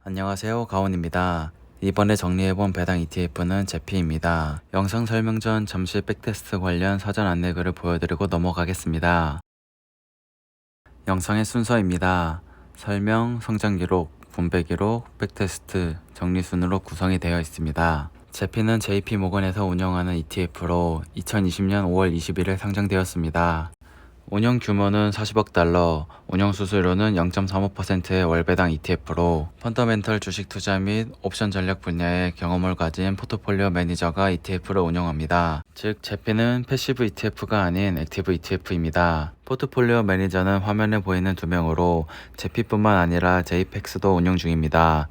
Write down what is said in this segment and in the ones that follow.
안녕하세요, 가온입니다. 이번에 정리해본 배당 ETF는 제피입니다. 영상 설명 전 잠시 백테스트 관련 사전 안내글을 보여드리고 넘어가겠습니다. 영상의 순서입니다. 설명, 성장 기록, 분배 기록, 백테스트, 정리 순으로 구성이 되어 있습니다. 제피는 JP모건에서 운영하는 ETF로 2020년 5월 20일에 상장되었습니다. 운영 규모는 40억 달러, 운영 수수료는 0.35%의 월배당 ETF로 펀더멘털 주식 투자 및 옵션 전략 분야의 경험을 가진 포트폴리오 매니저가 ETF를 운영합니다. 즉, 제피는 패시브 ETF가 아닌 액티브 ETF입니다. 포트폴리오 매니저는 화면에 보이는 2명으로 제피뿐만 아니라 제이펙스도 운영 중입니다.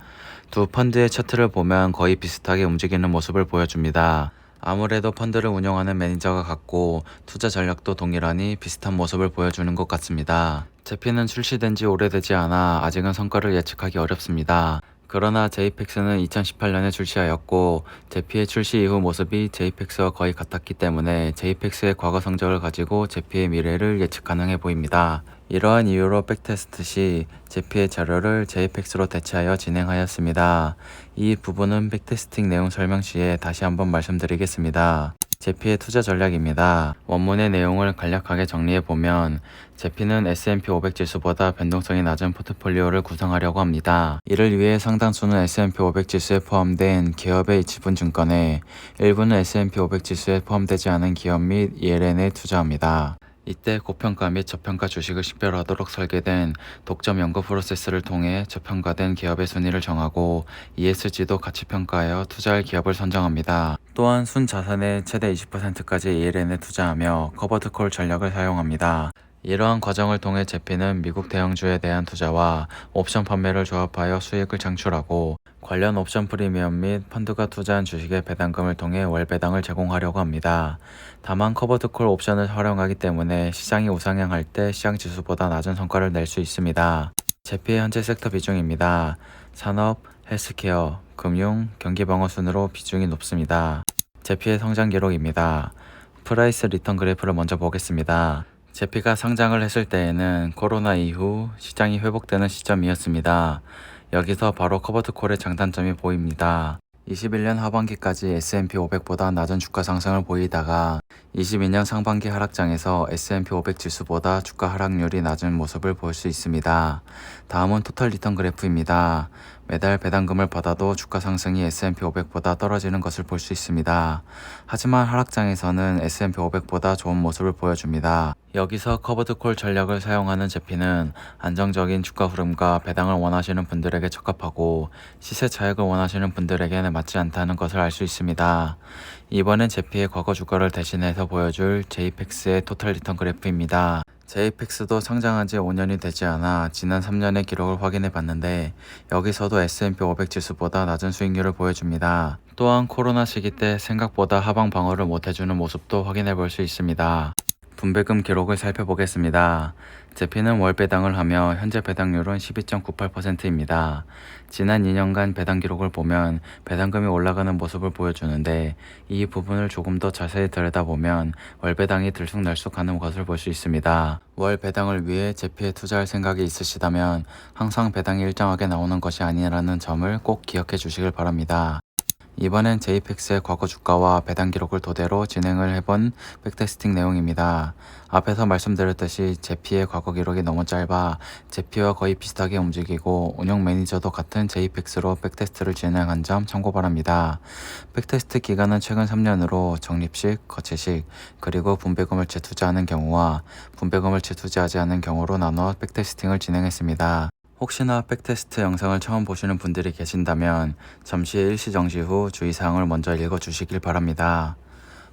두 펀드의 차트를 보면 거의 비슷하게 움직이는 모습을 보여줍니다. 아무래도 펀드를 운영하는 매니저가 같고 투자 전략도 동일하니 비슷한 모습을 보여주는 것 같습니다. 제피는 출시된 지 오래되지 않아 아직은 성과를 예측하기 어렵습니다. 그러나 제이펙스는 2018년에 출시하였고 제피의 출시 이후 모습이 제이펙스와 거의 같았기 때문에 제이펙스의 과거 성적을 가지고 제피의 미래를 예측 가능해 보입니다. 이러한 이유로 백테스트 시 제피의 자료를 제이펙스로 대체하여 진행하였습니다. 이 부분은 백테스팅 내용 설명 시에 다시 한번 말씀드리겠습니다. 제피의 투자 전략입니다. 원문의 내용을 간략하게 정리해보면 제피는 S&P 500 지수보다 변동성이 낮은 포트폴리오를 구성하려고 합니다. 이를 위해 상당수는 S&P 500 지수에 포함된 기업의 지분 증권에 일부는 S&P 500 지수에 포함되지 않은 기업 및 ELN에 투자합니다. 이때 고평가 및 저평가 주식을 식별하도록 설계된 독점 연구 프로세스를 통해 저평가된 기업의 순위를 정하고 ESG도 같이 평가하여 투자할 기업을 선정합니다. 또한 순자산의 최대 20%까지 ELN에 투자하며 커버드콜 전략을 사용합니다. 이러한 과정을 통해 제피는 미국 대형주에 대한 투자와 옵션 판매를 조합하여 수익을 창출하고 관련 옵션 프리미엄 및 펀드가 투자한 주식의 배당금을 통해 월배당을 제공하려고 합니다. 다만 커버드콜 옵션을 활용하기 때문에 시장이 우상향할 때 시장 지수보다 낮은 성과를 낼 수 있습니다. 제피의 현재 섹터 비중입니다. 산업, 헬스케어, 금융, 경기방어 순으로 비중이 높습니다. 제피의 성장 기록입니다. 프라이스 리턴 그래프를 먼저 보겠습니다. 제피가 상장을 했을 때에는 코로나 이후 시장이 회복되는 시점이었습니다. 여기서 바로 커버드콜의 장단점이 보입니다. 21년 하반기까지 S&P 500보다 낮은 주가 상승을 보이다가 22년 상반기 하락장에서 S&P 500 지수보다 주가 하락률이 낮은 모습을 볼 수 있습니다. 다음은 토탈 리턴 그래프입니다. 매달 배당금을 받아도 주가 상승이 S&P 500보다 떨어지는 것을 볼 수 있습니다. 하지만 하락장에서는 S&P 500보다 좋은 모습을 보여줍니다. 여기서 커버드콜 전략을 사용하는 제피는 안정적인 주가 흐름과 배당을 원하시는 분들에게 적합하고 시세 차익을 원하시는 분들에게는 맞지 않다는 것을 알 수 있습니다. 이번엔 제피의 과거 주가를 대신해서 보여줄 제이펙스의 토탈 리턴 그래프입니다. 제이펙스도 상장한 지 5년이 되지 않아 지난 3년의 기록을 확인해 봤는데 여기서도 S&P 500 지수보다 낮은 수익률을 보여줍니다. 또한 코로나 시기 때 생각보다 하방 방어를 못해주는 모습도 확인해 볼 수 있습니다. 분배금 기록을 살펴보겠습니다. 제피는 월 배당을 하며 현재 배당률은 12.98%입니다. 지난 2년간 배당 기록을 보면 배당금이 올라가는 모습을 보여주는데 이 부분을 조금 더 자세히 들여다보면 월 배당이 들쑥날쑥하는 것을 볼 수 있습니다. 월 배당을 위해 제피에 투자할 생각이 있으시다면 항상 배당이 일정하게 나오는 것이 아니라는 점을 꼭 기억해 주시길 바랍니다. 이번엔 제이펙스의 과거 주가와 배당 기록을 토대로 진행을 해본 백테스팅 내용입니다. 앞에서 말씀드렸듯이 제피의 과거 기록이 너무 짧아 제피와 거의 비슷하게 움직이고 운영 매니저도 같은 제이펙스로 백테스트를 진행한 점 참고 바랍니다. 백테스트 기간은 최근 3년으로 적립식, 거치식, 그리고 분배금을 재투자하는 경우와 분배금을 재투자하지 않는 경우로 나눠 백테스팅을 진행했습니다. 혹시나 백테스트 영상을 처음 보시는 분들이 계신다면 잠시 일시정지 후 주의사항을 먼저 읽어주시길 바랍니다.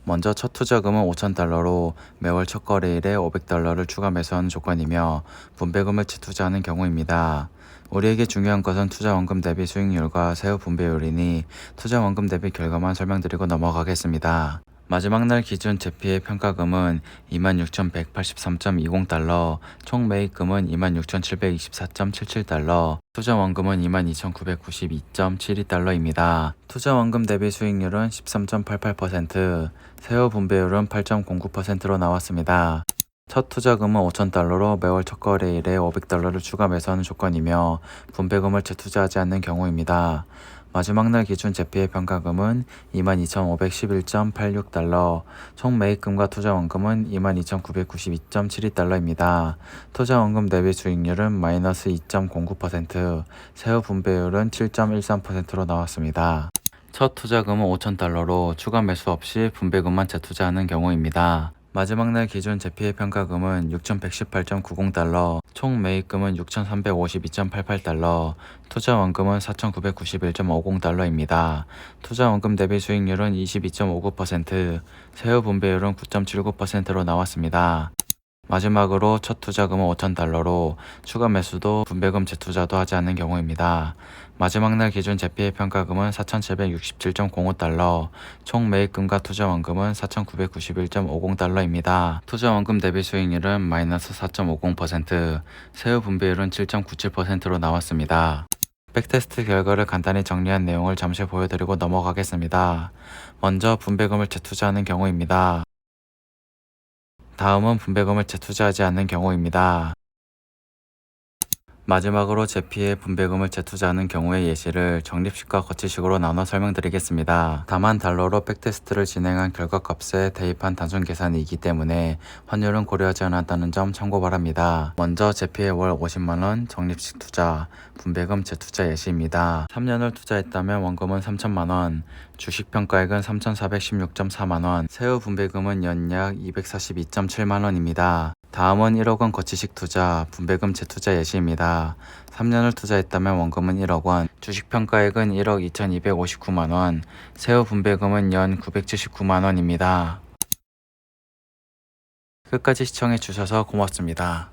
먼저 첫 투자금은 5,000달러로 매월 첫 거래일에 500달러를 추가 매수하는 조건이며 분배금을 재투자하는 경우입니다. 우리에게 중요한 것은 투자원금 대비 수익률과 세후 분배율이니 투자원금 대비 결과만 설명드리고 넘어가겠습니다. 마지막 날 기준 제피의 평가금은 26,183.20달러, 총 매입금은 26,724.77달러, 투자원금은 22,992.72달러입니다. 투자원금 대비 수익률은 13.88%, 세후 분배율은 8.09%로 나왔습니다. 첫 투자금은 5,000달러로 매월 첫 거래일에 500달러를 추가 매수하는 조건이며 분배금을 재투자하지 않는 경우입니다. 마지막 날 기준 제피의 평가금은 22,511.86달러, 총 매입금과 투자원금은 22,992.72달러입니다. 투자원금 대비 수익률은 마이너스 2.09%, 세후 분배율은 7.13%로 나왔습니다. 첫 투자금은 5,000달러로 추가 매수 없이 분배금만 재투자하는 경우입니다. 마지막 날 기준 제피의 평가금은 6,118.90달러, 총 매입금은 6,352.88달러, 투자원금은 4,991.50달러입니다. 투자원금 대비 수익률은 22.59%, 세후 분배율은 9.79%로 나왔습니다. 마지막으로 첫 투자금은 5,000달러로 추가 매수도 분배금 재투자도 하지 않는 경우입니다. 마지막 날 기준 제피의 평가금은 4,767.05달러, 총 매입금과 투자원금은 4,991.50달러입니다. 투자원금 대비 수익률은 마이너스 4.50%, 세후 분배율은 7.97%로 나왔습니다. 백테스트 결과를 간단히 정리한 내용을 잠시 보여드리고 넘어가겠습니다. 먼저 분배금을 재투자하는 경우입니다. 다음은 분배금을 재투자하지 않는 경우입니다. 마지막으로 제피의 분배금을 재투자하는 경우의 예시를 적립식과 거치식으로 나눠 설명드리겠습니다. 다만 달러로 백테스트를 진행한 결과값에 대입한 단순 계산이기 때문에 환율은 고려하지 않았다는 점 참고 바랍니다. 먼저 제피의 월 50만원 적립식 투자, 분배금 재투자 예시입니다. 3년을 투자했다면 원금은 3천만원, 주식평가액은 3,416.4만원, 세후 분배금은 연약 242.7만원입니다. 다음은 1억원 거치식 투자, 분배금 재투자 예시입니다. 3년을 투자했다면 원금은 1억원, 주식평가액은 1억 2,259만원, 세후 분배금은 연 979만원입니다. 끝까지 시청해주셔서 고맙습니다.